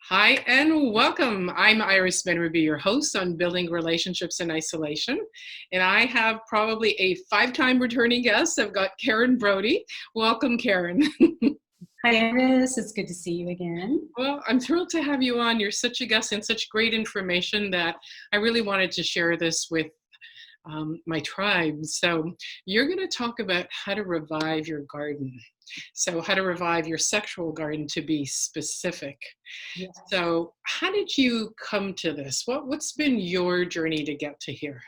Hi and welcome. I'm Iris Benrubi, your host on Building Relationships in Isolation. And I have probably a 5-time returning guest. I've got Karen Brody. Welcome, Karen. Hi, Iris. It's good to see you again. Well, I'm thrilled to have you on. You're such a guest and such great information that I really wanted to share this with my tribe. So you're going to talk about how to revive your garden. So how to revive your sexual garden, to be specific. Yes. So how did you come to this? What's been your journey to get to here?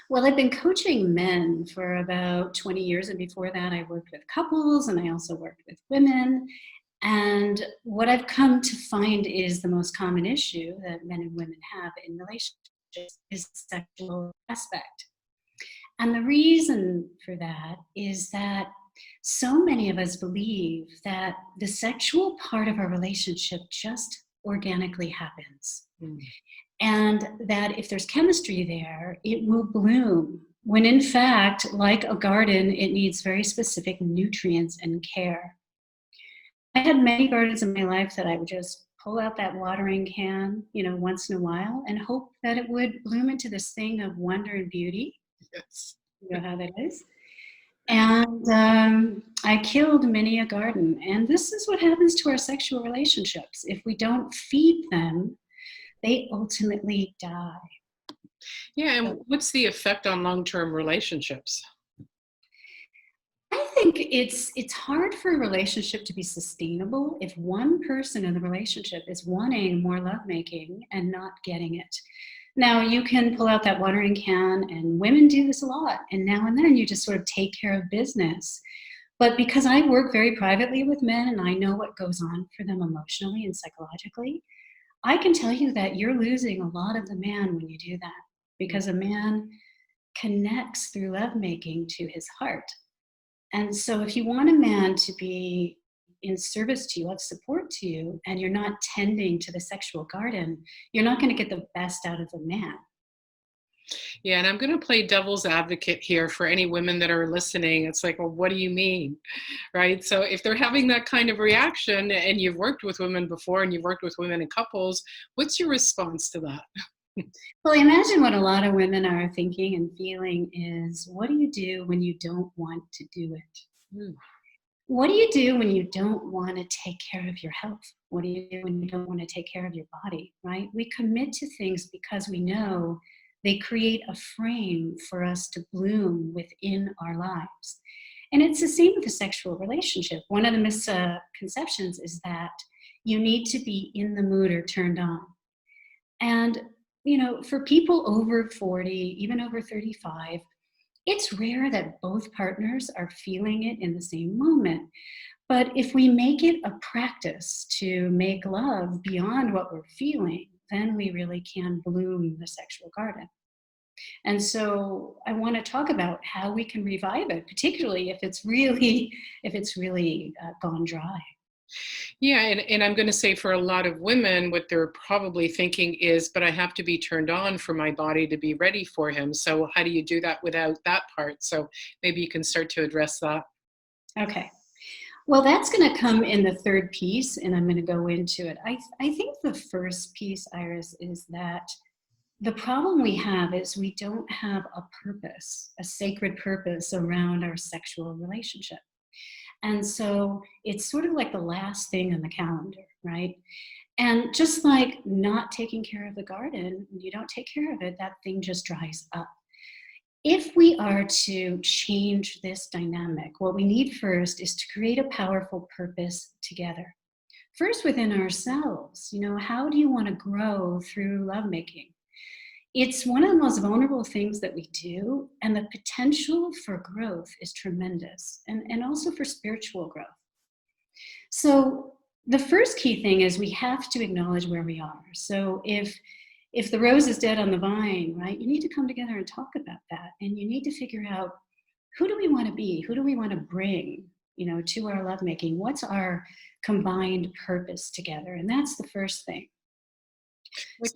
Well, I've been coaching men for about 20 years. And before that, I worked with couples and I also worked with women. And what I've come to find is the most common issue that men and women have in relationships is the sexual aspect. And the reason for that is that so many of us believe that the sexual part of our relationship just organically happens. Mm. And that if there's chemistry there, it will bloom. When in fact, like a garden, it needs very specific nutrients and care. I had many gardens in my life that I would just pull out that watering can, once in a while and hope that it would bloom into this thing of wonder and beauty. Yes. You know how that is. And I killed many a garden. And this is what happens to our sexual relationships. If we don't feed them, they ultimately die. Yeah, and what's the effect on long-term relationships? I think it's hard for a relationship to be sustainable if one person in the relationship is wanting more lovemaking and not getting it. Now, you can pull out that watering can, and women do this a lot. And now and then you just sort of take care of business. But because I work very privately with men and I know what goes on for them emotionally and psychologically, I can tell you that you're losing a lot of the man when you do that, because a man connects through lovemaking to his heart. And so if you want a man to be in service to you, of support to you, and you're not tending to the sexual garden, you're not going to get the best out of the man. Yeah, and I'm going to play devil's advocate here for any women that are listening. It's like, well, what do you mean? Right? So if they're having that kind of reaction and you've worked with women before and you've worked with women in couples, what's your response to that? Well, I imagine what a lot of women are thinking and feeling is, what do you do when you don't want to do it? Mm. What do you do when you don't want to take care of your health? What do you do when you don't want to take care of your body, right? We commit to things because we know they create a frame for us to bloom within our lives. And it's the same with a sexual relationship. One of the misconceptions is that you need to be in the mood or turned on. And, for people over 40, even over 35, it's rare that both partners are feeling it in the same moment. But if we make it a practice to make love beyond what we're feeling, then we really can bloom the sexual garden. And so I want to talk about how we can revive it, particularly if it's really gone dry. Yeah, and I'm going to say for a lot of women, what they're probably thinking is, but I have to be turned on for my body to be ready for him. So how do you do that without that part? So maybe you can start to address that. Okay. Well, that's going to come in the third piece, and I'm going to go into it. I think the first piece, Iris, is that the problem we have is we don't have a purpose, a sacred purpose around our sexual relationship. And so it's sort of like the last thing on the calendar, right? And just like not taking care of the garden, when you don't take care of it, that thing just dries up. If we are to change this dynamic, what we need first is to create a powerful purpose together. First, within ourselves, how do you want to grow through lovemaking? It's one of the most vulnerable things that we do, and the potential for growth is tremendous, and also for spiritual growth. So the first key thing is we have to acknowledge where we are. So if the rose is dead on the vine, right, you need to come together and talk about that, and you need to figure out, who do we want to be? Who do we want to bring, to our lovemaking? What's our combined purpose together? And that's the first thing.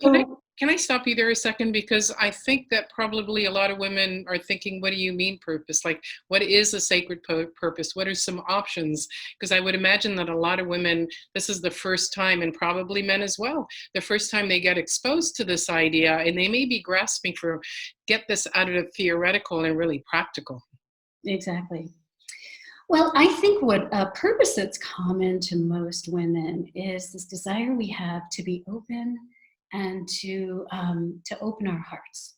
Can I Can I stop you there a second? Because I think that probably a lot of women are thinking, what do you mean purpose? Like, what is a sacred purpose? What are some options? Because I would imagine that a lot of women, this is the first time, and probably men as well, the first time they get exposed to this idea, and they may be grasping for, get this out of the theoretical and really practical. Exactly. Well, I think what a purpose that's common to most women is this desire we have to be open and to open our hearts.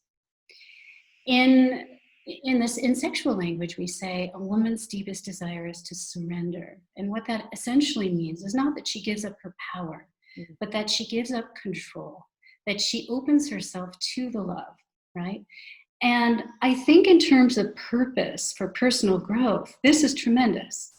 In in sexual language, we say a woman's deepest desire is to surrender, and what that essentially means is not that she gives up her power, but that she gives up control, that she opens herself to the love, right? And I think in terms of purpose for personal growth, this is tremendous.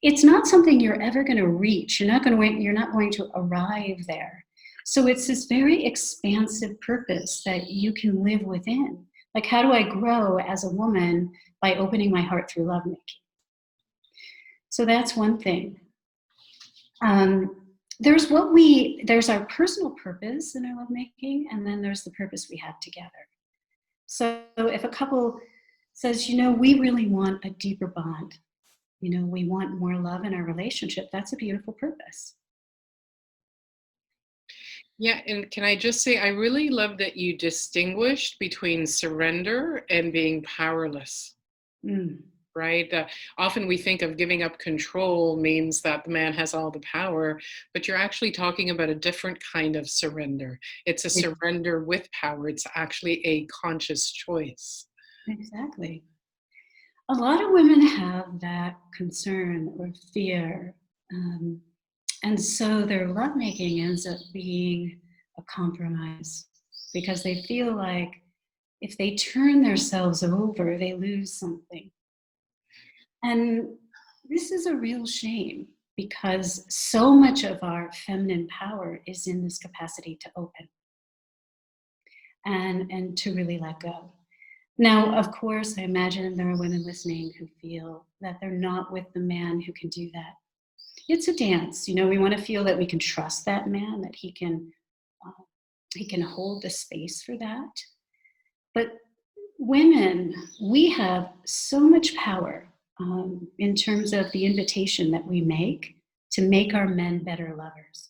It's not something you're ever going to reach. You're not going to arrive there. So it's this very expansive purpose that you can live within. Like, how do I grow as a woman by opening my heart through lovemaking? So that's one thing. There's our personal purpose in our lovemaking, and then there's the purpose we have together. So if a couple says, we really want a deeper bond, we want more love in our relationship, that's a beautiful purpose. Yeah, and can I just say, I really love that you distinguished between surrender and being powerless, right? Often we think of giving up control means that the man has all the power, but you're actually talking about a different kind of surrender. It's a surrender with power. It's actually a conscious choice. Exactly. A lot of women have that concern or fear. And so their lovemaking ends up being a compromise because they feel like if they turn themselves over, they lose something. And this is a real shame because so much of our feminine power is in this capacity to open and to really let go. Now, of course, I imagine there are women listening who feel that they're not with the man who can do that. It's a dance. We want to feel that we can trust that man, that he can hold the space for that. But women, we have so much power in terms of the invitation that we make to make our men better lovers,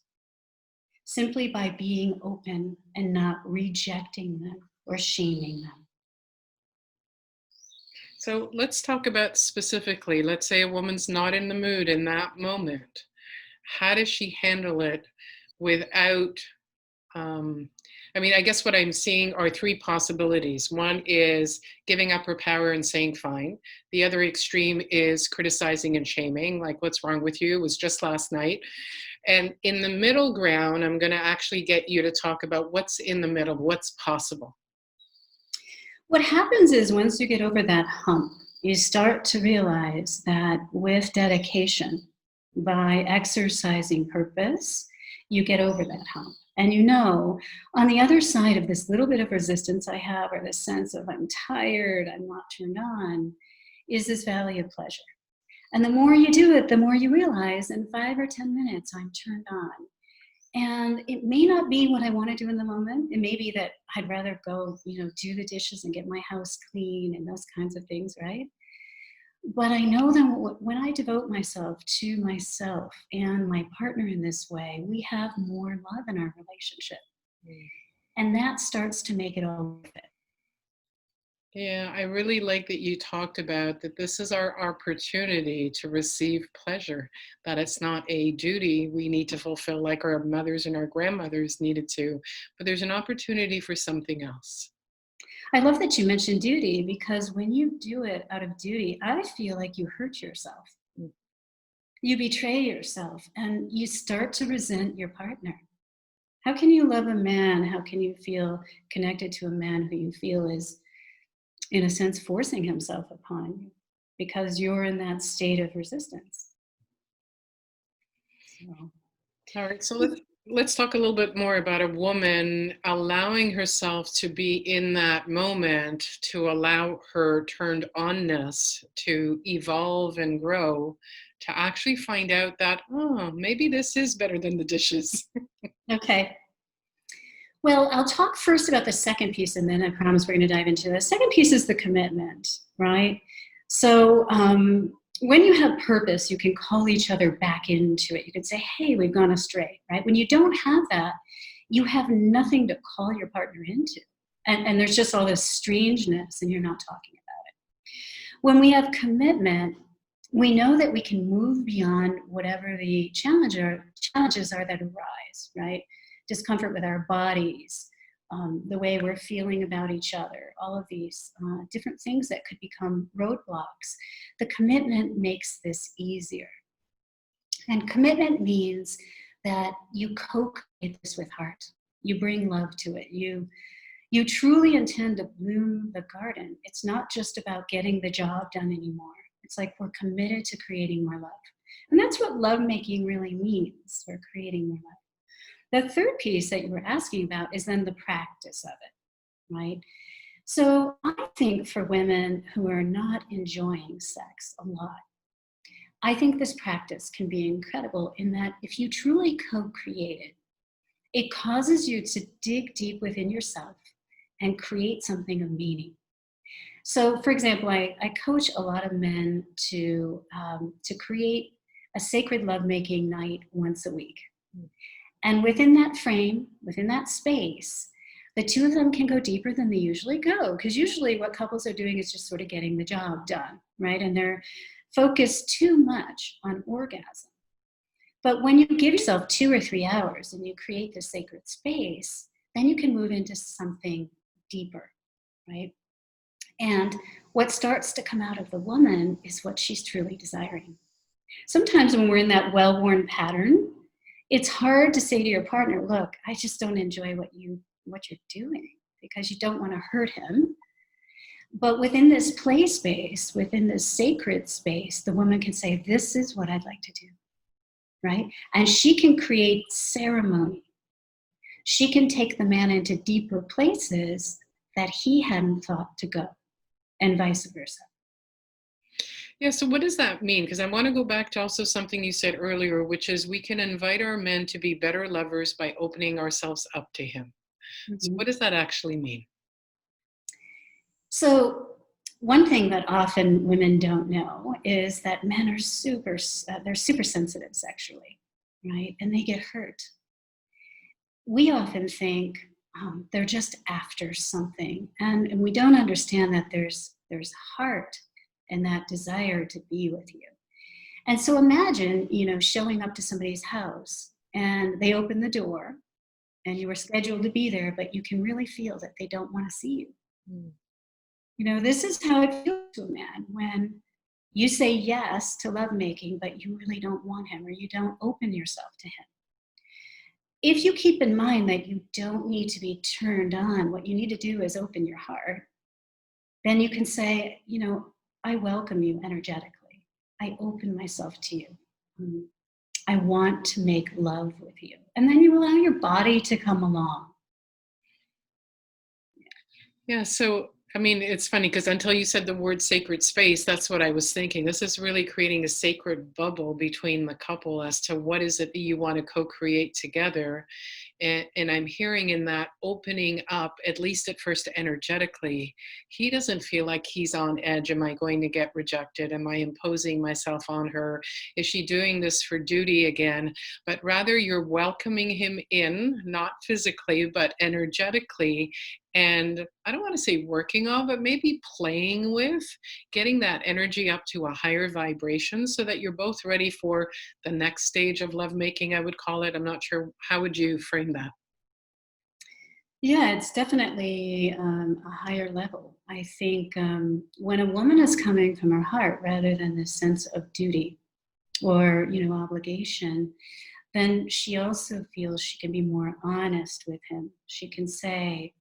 simply by being open and not rejecting them or shaming them. So let's talk about specifically, let's say a woman's not in the mood in that moment. How does she handle it without, I guess what I'm seeing are three possibilities. One is giving up her power and saying fine. The other extreme is criticizing and shaming, like, what's wrong with you? It was just last night. And in the middle ground, I'm going to actually get you to talk about what's in the middle, what's possible. What happens is once you get over that hump, you start to realize that with dedication, by exercising purpose, you get over that hump. And on the other side of this little bit of resistance I have, or this sense of I'm tired, I'm not turned on, is this valley of pleasure. And the more you do it, the more you realize in 5 or 10 minutes, I'm turned on. And it may not be what I want to do in the moment. It may be that I'd rather go, do the dishes and get my house clean and those kinds of things, right? But I know that when I devote myself to myself and my partner in this way, we have more love in our relationship. And that starts to make it all worth it. Yeah, I really like that you talked about that this is our opportunity to receive pleasure, that it's not a duty we need to fulfill like our mothers and our grandmothers needed to, but there's an opportunity for something else. I love that you mentioned duty, because when you do it out of duty, I feel like you hurt yourself. You betray yourself and you start to resent your partner. How can you love a man? How can you feel connected to a man who you feel is, in a sense, forcing himself upon you because you're in that state of resistance? So. All right, so let's talk a little bit more about a woman allowing herself to be in that moment, to allow her turned onness to evolve and grow, to actually find out that, oh, maybe this is better than the dishes. Okay. Well, I'll talk first about the second piece, and then I promise we're going to dive into the second piece is the commitment, right? So when you have purpose, you can call each other back into it. You can say, hey, we've gone astray, right? When you don't have that, you have nothing to call your partner into. And there's just all this strangeness, and you're not talking about it. When we have commitment, we know that we can move beyond whatever the challenges are that arise, right? Discomfort with our bodies, the way we're feeling about each other, all of these different things that could become roadblocks. The commitment makes this easier. And commitment means that you co-create this with heart. You bring love to it. You truly intend to bloom the garden. It's not just about getting the job done anymore. It's like we're committed to creating more love. And that's what lovemaking really means. We're creating more love. The third piece that you were asking about is then the practice of it, right? So I think for women who are not enjoying sex a lot, I think this practice can be incredible in that if you truly co-create it, it causes you to dig deep within yourself and create something of meaning. So, for example, I coach a lot of men to create a sacred lovemaking night once a week. And within that frame, within that space, the two of them can go deeper than they usually go. Because usually what couples are doing is just sort of getting the job done, right? And they're focused too much on orgasm. But when you give yourself 2 or 3 hours and you create this sacred space, then you can move into something deeper, right? And what starts to come out of the woman is what she's truly desiring. Sometimes when we're in that well-worn pattern, it's hard to say to your partner, look, I just don't enjoy what you're doing, because you don't want to hurt him. But within this play space, within this sacred space, the woman can say, this is what I'd like to do, right? And she can create ceremony. She can take the man into deeper places that he hadn't thought to go, and vice versa. Yeah, so what does that mean? Because I want to go back to also something you said earlier, which is we can invite our men to be better lovers by opening ourselves up to him. Mm-hmm. So what does that actually mean? So one thing that often women don't know is that men are super sensitive sexually, right? And they get hurt. We often think they're just after something, and we don't understand that there's heart and that desire to be with you. And so imagine, showing up to somebody's house and they open the door and you were scheduled to be there, but you can really feel that they don't want to see you. This is how it feels to a man when you say yes to lovemaking, but you really don't want him, or you don't open yourself to him. If you keep in mind that you don't need to be turned on, what you need to do is open your heart, then you can say, I welcome you energetically. I open myself to you. I want to make love with you. And then you allow your body to come along. Yeah, so it's funny because until you said the word sacred space, that's what I was thinking. This is really creating a sacred bubble between the couple as to what is it that you want to co-create together. And I'm hearing in that opening up, at least at first energetically, he doesn't feel like he's on edge. Am I going to get rejected? Am I imposing myself on her? Is she doing this for duty again? But rather you're welcoming him in, not physically, but energetically. And I don't want to say working on, but maybe playing with, getting that energy up to a higher vibration so that you're both ready for the next stage of lovemaking, I would call it. I'm not sure. How would you frame that? Yeah, it's definitely a higher level. I think when a woman is coming from her heart rather than this sense of duty or, obligation, then she also feels she can be more honest with him. She can say,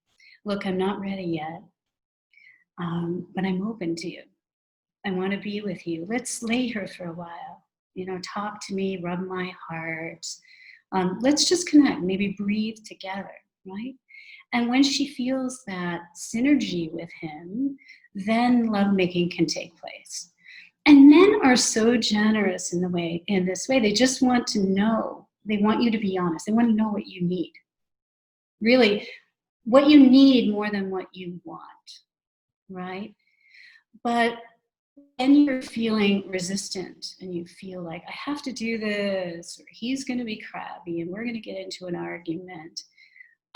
look, I'm not ready yet, but I'm open to you. I want to be with you. Let's lay here for a while. Talk to me, rub my heart. Let's just connect, maybe breathe together, right? And when she feels that synergy with him, then lovemaking can take place. And men are so generous in this way. They just want to know. They want you to be honest. They want to know what you need. really what you need more than what you want, right? But when you're feeling resistant and you feel like I have to do this, or he's going to be crabby and we're going to get into an argument,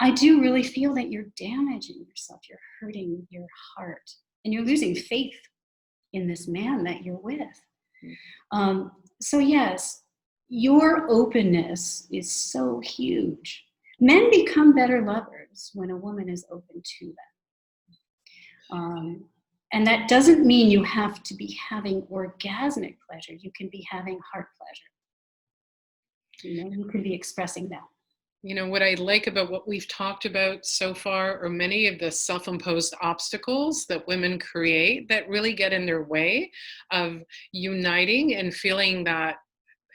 I do really feel that you're damaging yourself. You're hurting your heart and you're losing faith in this man that you're with. So yes, your openness is so huge. Men become better lovers when a woman is open to them. And that doesn't mean you have to be having orgasmic pleasure. You can be having heart pleasure. You can be expressing that. You know, what I like about what we've talked about so far are many of the self-imposed obstacles that women create that really get in their way of uniting and feeling that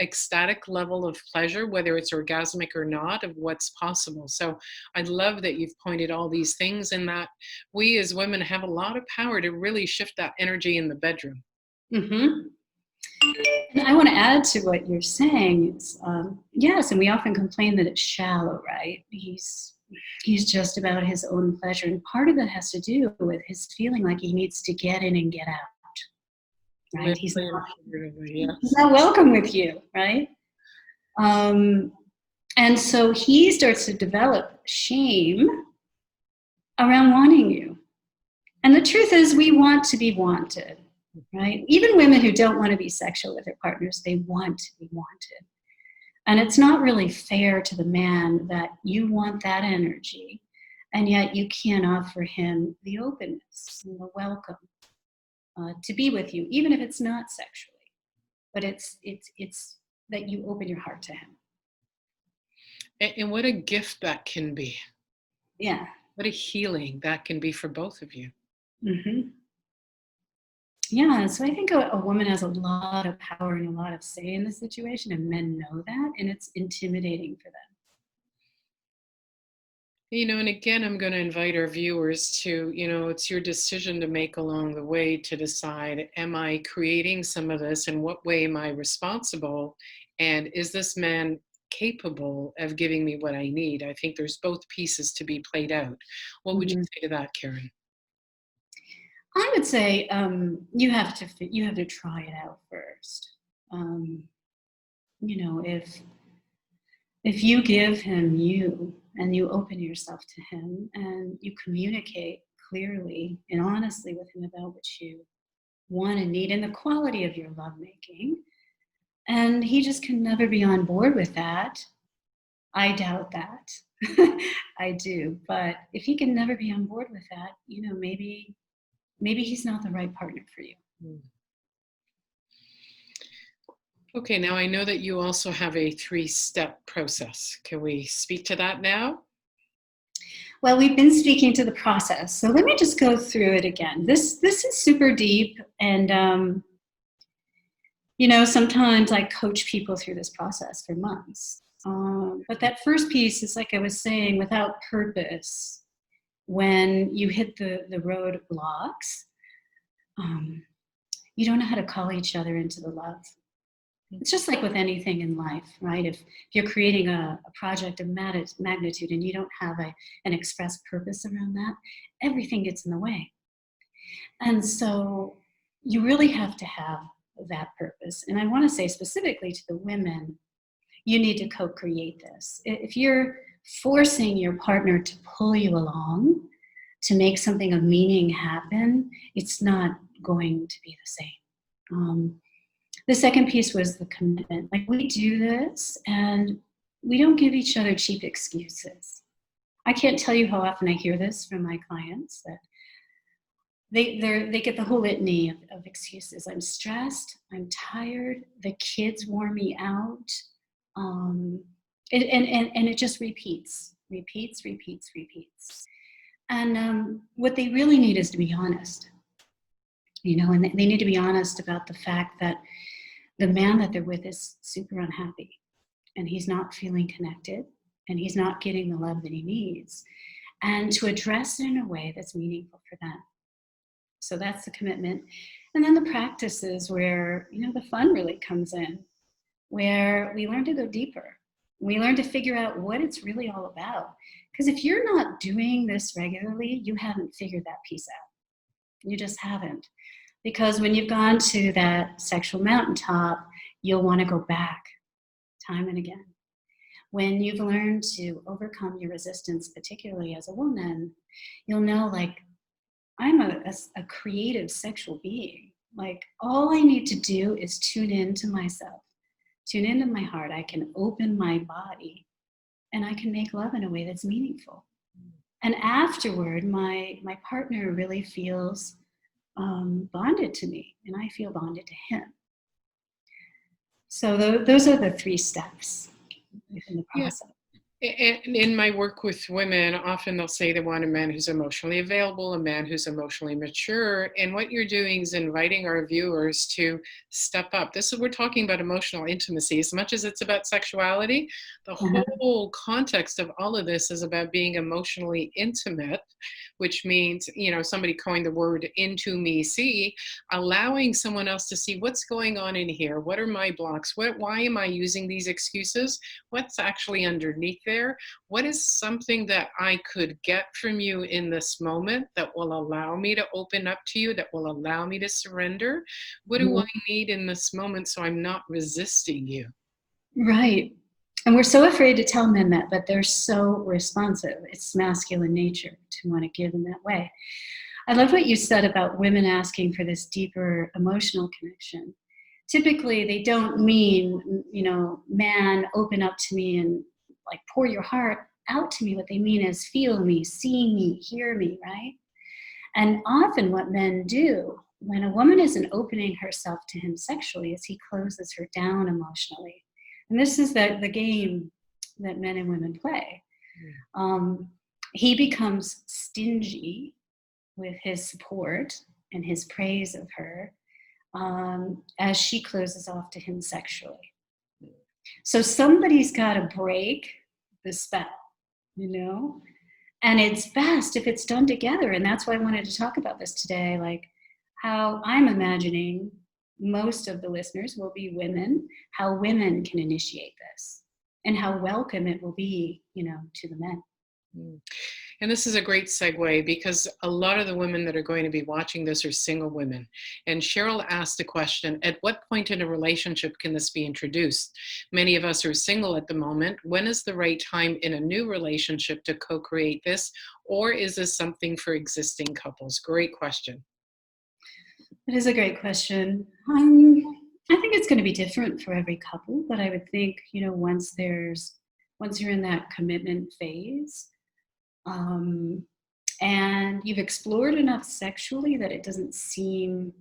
ecstatic level of pleasure, whether it's orgasmic or not, of what's possible. So I love that you've pointed all these things, and that we as women have a lot of power to really shift that energy in the bedroom. Mm-hmm. And I want to add to what you're saying. Yes, and we often complain that it's shallow, right? He's just about his own pleasure, and part of it has to do with his feeling like he needs to get in and get out. Right? He's not welcome with you, right? And so he starts to develop shame around wanting you. And the truth is, we want to be wanted, right? Even women who don't want to be sexual with their partners, they want to be wanted. And it's not really fair to the man that you want that energy, and yet you can't offer him the openness and the welcome to be with you, even if it's not sexually, but it's that you open your heart to him. And what a gift that can be. Yeah. What a healing that can be for both of you. Mm-hmm. Yeah, so I think a woman has a lot of power and a lot of say in the situation, and men know that, and it's intimidating for them. You know, and again, I'm going to invite our viewers to, it's your decision to make along the way to decide, am I creating some of this? In what way am I responsible? And is this man capable of giving me what I need? I think there's both pieces to be played out. What would you say to that, Karen? I would say you have to try it out first. If you give him you and you open yourself to him and you communicate clearly and honestly with him about what you want and need and the quality of your lovemaking, and he just can never be on board with that, I doubt that. I do. But if he can never be on board with that, maybe he's not the right partner for you. Okay, now I know that you also have a 3-step process. Can we speak to that now? Well, we've been speaking to the process, so let me just go through it again. This is super deep, and sometimes I coach people through this process for months. But that first piece is, like I was saying, without purpose. When you hit the roadblocks, you don't know how to call each other into the love. It's just like with anything in life, right? If you're creating a project of magnitude and you don't have an express purpose around that, everything gets in the way. And so you really have to have that purpose. And I want to say specifically to the women, you need to co-create this. If you're forcing your partner to pull you along to make something of meaning happen, it's not going to be the same. The second piece was the commitment. Like, we do this and we don't give each other cheap excuses. I can't tell you how often I hear this from my clients, that they get the whole litany of excuses. I'm stressed, I'm tired, the kids wore me out. And it just repeats. And what they really need is to be honest. And they need to be honest about the fact that the man that they're with is super unhappy, and he's not feeling connected, and he's not getting the love that he needs, and to address it in a way that's meaningful for them. So that's the commitment. And then the practices where, the fun really comes in, where we learn to go deeper. We learn to figure out what it's really all about. Because if you're not doing this regularly, you haven't figured that piece out. You just haven't. Because when you've gone to that sexual mountaintop, you'll want to go back time and again. When you've learned to overcome your resistance, particularly as a woman, you'll know, like, I'm a creative sexual being. Like, all I need to do is tune into myself, tune into my heart. I can open my body and I can make love in a way that's meaningful. And afterward, my partner really feels bonded to me, and I feel bonded to him. So those are the 3 steps within the Yeah. process. In my work with women, often they'll say they want a man who's emotionally available, a man who's emotionally mature. And what you're doing is inviting our viewers to step up. We're talking about emotional intimacy. As much as it's about sexuality, the whole context of all of this is about being emotionally intimate, which means, somebody coined the word into me see, allowing someone else to see what's going on in here. What are my blocks? Why am I using these excuses? What's actually underneath there? What is something that I could get from you in this moment that will allow me to open up to you, that will allow me to surrender? What do I need in this moment so I'm not resisting you? Right. And we're so afraid to tell men that, but they're so responsive. It's masculine nature to want to give in that way. I love what you said about women asking for this deeper emotional connection. Typically, they don't mean, man, open up to me and like pour your heart out to me. What they mean is feel me, see me, hear me, right? And often what men do when a woman isn't opening herself to him sexually is he closes her down emotionally. And this is the game that men and women play. He becomes stingy with his support and his praise of her as she closes off to him sexually. So somebody's got to break the spell, and it's best if it's done together. And that's why I wanted to talk about this today, like how I'm imagining most of the listeners will be women, how women can initiate this and how welcome it will be, to the men. And this is a great segue because a lot of the women that are going to be watching this are single women. And Cheryl asked a question, at what point in a relationship can this be introduced? Many of us are single at the moment. When is the right time in a new relationship to co-create this? Or is this something for existing couples? Great question. It is a great question. I think it's going to be different for every couple, but I would think, once you're in that commitment phase, and you've explored enough sexually that it doesn't seem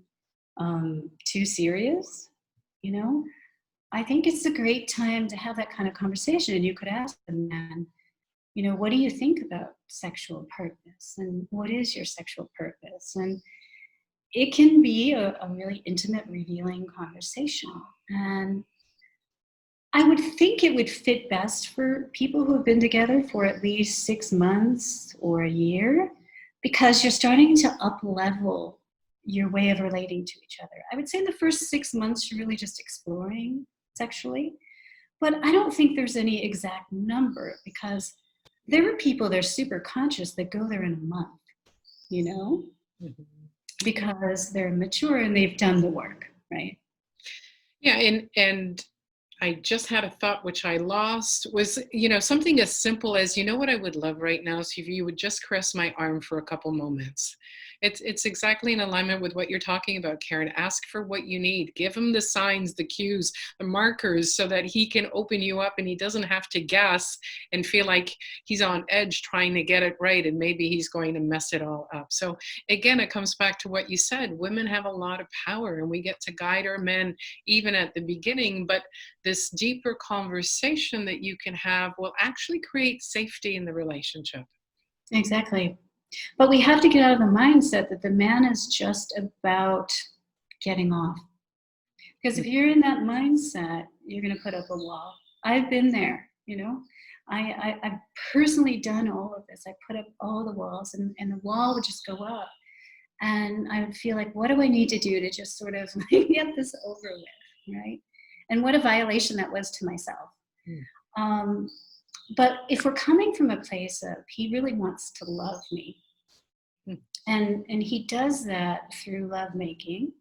too serious, I think it's a great time to have that kind of conversation. And you could ask the man, what do you think about sexual purpose? And what is your sexual purpose? And it can be a really intimate, revealing conversation. And I would think it would fit best for people who have been together for at least 6 months or a year, because you're starting to up-level your way of relating to each other. I would say in the first 6 months, you're really just exploring sexually. But I don't think there's any exact number, because there are people that are super conscious that go there in a month, because they're mature and they've done the work, right? Yeah, and I just had a thought which I lost was, something as simple as, what I would love right now is if you would just caress my arm for a couple moments. It's exactly in alignment with what you're talking about, Karen. Ask for what you need. Give him the signs, the cues, the markers, so that he can open you up and he doesn't have to guess and feel like he's on edge trying to get it right, and maybe he's going to mess it all up. So again, it comes back to what you said. Women have a lot of power and we get to guide our men even at the beginning, but this deeper conversation that you can have will actually create safety in the relationship. Exactly. But we have to get out of the mindset that the man is just about getting off. Because if you're in that mindset, you're going to put up a wall. I've been there, I've personally done all of this. I put up all the walls, and the wall would just go up. And I would feel like, what do I need to do to just sort of get this over with, right? And what a violation that was to myself. But if we're coming from a place of he really wants to love me, Mm. and he does that through lovemaking.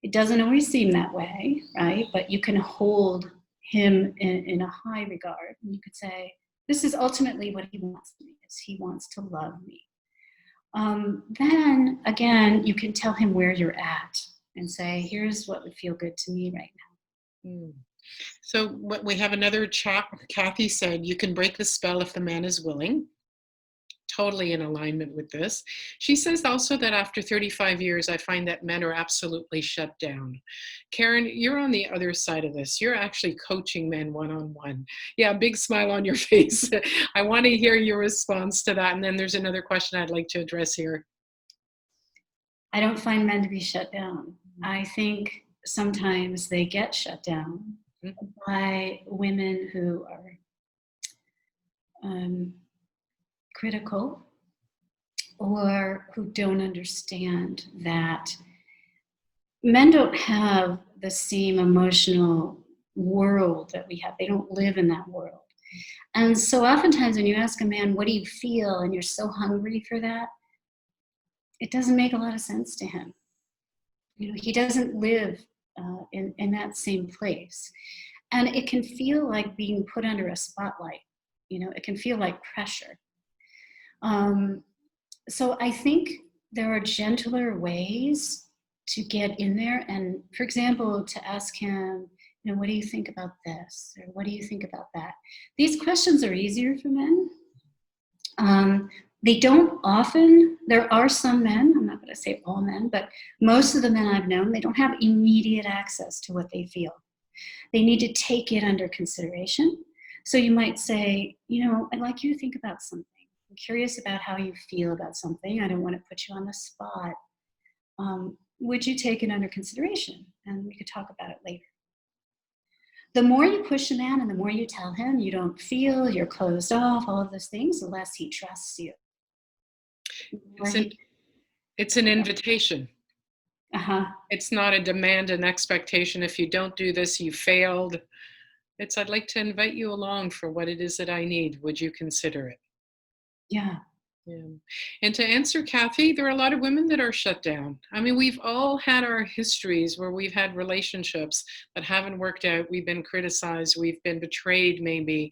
It doesn't always seem that way, right? But you can hold him in a high regard. And you could say, this is ultimately what he wants from me, is he wants to love me. Then again, you can tell him where you're at and say, here's what would feel good to me right now. Mm. So what we have another chat. Kathy said, you can break the spell if the man is willing. Totally in alignment with this. She says also that after 35 years, I find that men are absolutely shut down. Karen, you're on the other side of this. You're actually coaching men one-on-one. Yeah, big smile on your face. I want to hear your response to that. And then there's another question I'd like to address here. I don't find men to be shut down. I think sometimes they get shut down by women who are critical, or who don't understand that men don't have the same emotional world that we have. They don't live in that world. And so oftentimes when you ask a man, what do you feel? And you're so hungry for that, it doesn't make a lot of sense to him. You know, he doesn't live in that same place. And it can feel like being put under a spotlight. You know, it can feel like pressure. So I think there are gentler ways to get in there. And for example, to ask him, you know, what do you think about this? Or what do you think about that? These questions are easier for men. They don't often, there are some men, I'm not going to say all men, but most of the men I've known, they don't have immediate access to what they feel. They need to take it under consideration. So you might say, you know, I'd like you to think about something. I'm curious about how you feel about something. I don't want to put you on the spot. Would you take it under consideration? And we could talk about it later. The more you push a man and the more you tell him you don't feel, you're closed off, all of those things, the less he trusts you. It's an invitation. Uh-huh. It's not a demand and expectation. If you don't do this, you failed. It's, I'd like to invite you along for what it is that I need. Would you consider it? Yeah. Yeah. And to answer Kathy, there are a lot of women that are shut down. I mean, we've all had our histories where we've had relationships that haven't worked out. We've been criticized. We've been betrayed, maybe.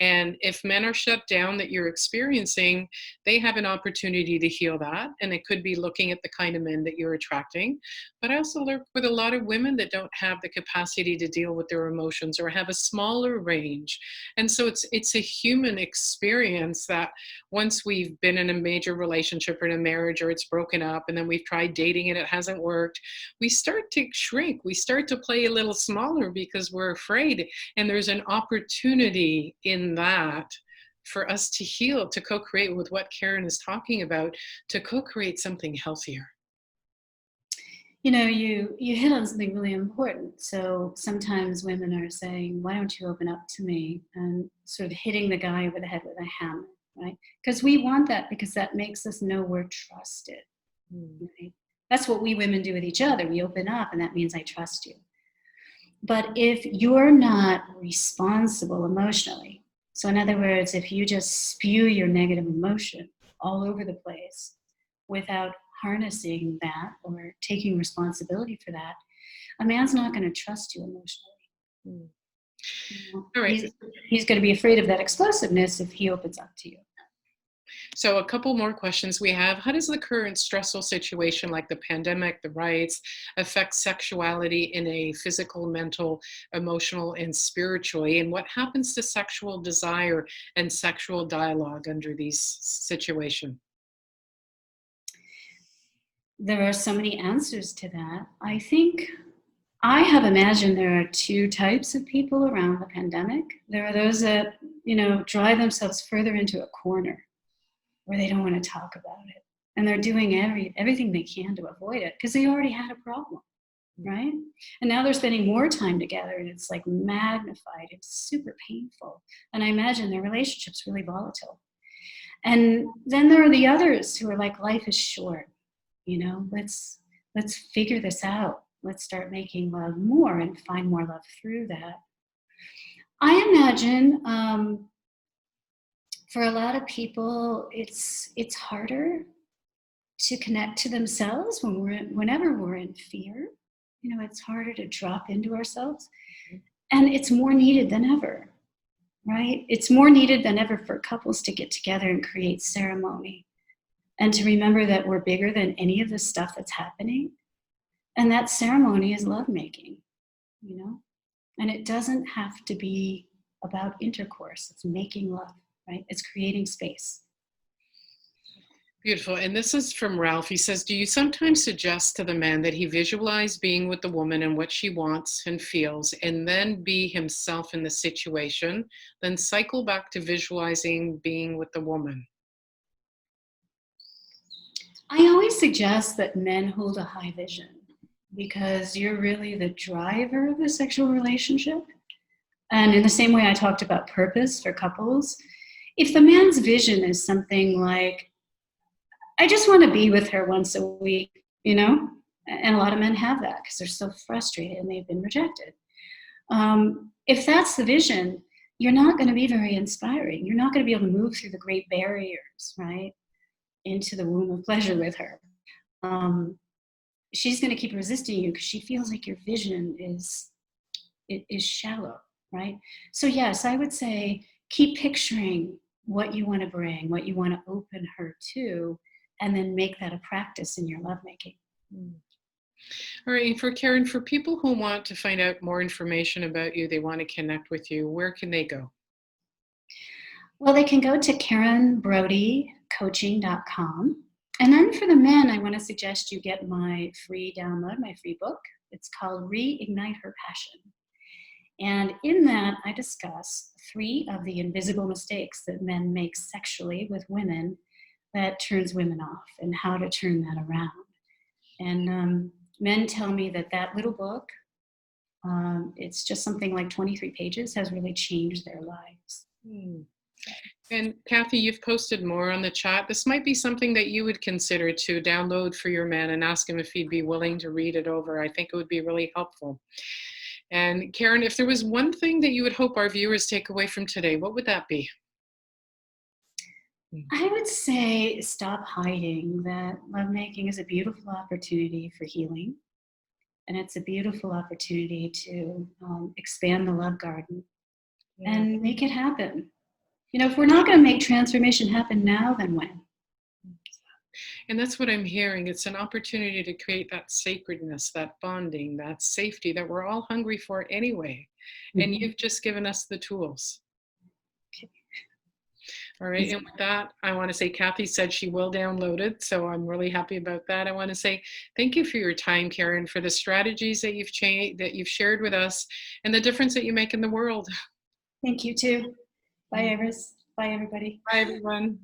And if men are shut down that you're experiencing, they have an opportunity to heal that. And it could be looking at the kind of men that you're attracting. But I also work with a lot of women that don't have the capacity to deal with their emotions or have a smaller range. And so it's a human experience that once we've been in a major relationship or in a marriage, or it's broken up and then we've tried dating and it hasn't worked, we start to shrink. We start to play a little smaller because we're afraid. And there's an opportunity in that for us to heal, to co-create with what Karen is talking about, to co-create something healthier. You know, you hit on something really important. So sometimes women are saying, why don't you open up to me? And sort of hitting the guy over the head with a hammer, right? Because we want that, because that makes us know we're trusted. Right? That's what we women do with each other. We open up, and that means I trust you. But if you're not responsible emotionally, so in other words, if you just spew your negative emotion all over the place without harnessing that or taking responsibility for that, a man's not going to trust you emotionally. All right. He's going to be afraid of that explosiveness if he opens up to you. So a couple more questions we have. How does the current stressful situation like the pandemic, the riots, affect sexuality in a physical, mental, emotional, and spiritually? And what happens to sexual desire and sexual dialogue under these situations? There are so many answers to that. I think I have imagined there are two types of people around the pandemic. There are those that, you know, drive themselves further into a corner where they don't want to talk about it. And they're doing everything they can to avoid it because they already had a problem, right? And now they're spending more time together and it's like magnified. It's super painful. And I imagine their relationship's really volatile. And then there are the others who are like, life is short. You know, let's figure this out. Let's start making love more and find more love through that. I imagine for a lot of people, it's harder to connect to themselves whenever we're in fear. You know, it's harder to drop into ourselves, and it's more needed than ever, right? It's more needed than ever for couples to get together and create ceremony and to remember that we're bigger than any of the stuff that's happening. And that ceremony is lovemaking, you know? And it doesn't have to be about intercourse. It's making love, right? It's creating space. Beautiful. And this is from Ralph. He says, do you sometimes suggest to the man that he visualize being with the woman and what she wants and feels, and then be himself in the situation, then cycle back to visualizing being with the woman? I always suggest that men hold a high vision because you're really the driver of the sexual relationship. And in the same way I talked about purpose for couples, if the man's vision is something like, I just want to be with her once a week, you know? And a lot of men have that because they're so frustrated and they've been rejected. If that's the vision, you're not going to be very inspiring. You're not going to be able to move through the great barriers, right, into the womb of pleasure with her. She's going to keep resisting you because she feels like your vision is shallow, right? So yes, I would say keep picturing what you want to bring, what you want to open her to, and then make that a practice in your lovemaking. All right, and for Karen, for people who want to find out more information about you, they want to connect with you, where can they go? Well, they can go to KarenBrodyCoaching.com. And then for the men, I want to suggest you get my free download, my free book. It's called Reignite Her Passion. And in that, I discuss 3 of the invisible mistakes that men make sexually with women that turns women off and how to turn that around. And men tell me that that little book, it's just something like 23 pages, has really changed their lives. And Kathy, you've posted more on the chat. This might be something that you would consider to download for your man and ask him if he'd be willing to read it over. I think it would be really helpful. And Karen, if there was one thing that you would hope our viewers take away from today, what would that be? I would say stop hiding that lovemaking is a beautiful opportunity for healing. And it's a beautiful opportunity to expand the love garden and make it happen. You know, if we're not going to make transformation happen now, then when? And that's what I'm hearing. It's an opportunity to create that sacredness, that bonding, that safety that we're all hungry for anyway. And you've just given us the tools. All right, and with that, I want to say Kathy said she will download it, so I'm really happy about that. I want to say thank you for your time, Karen, for the strategies that you've shared with us and the difference that you make in the world. Thank you too. Bye, Iris. Bye, everybody. Bye, everyone.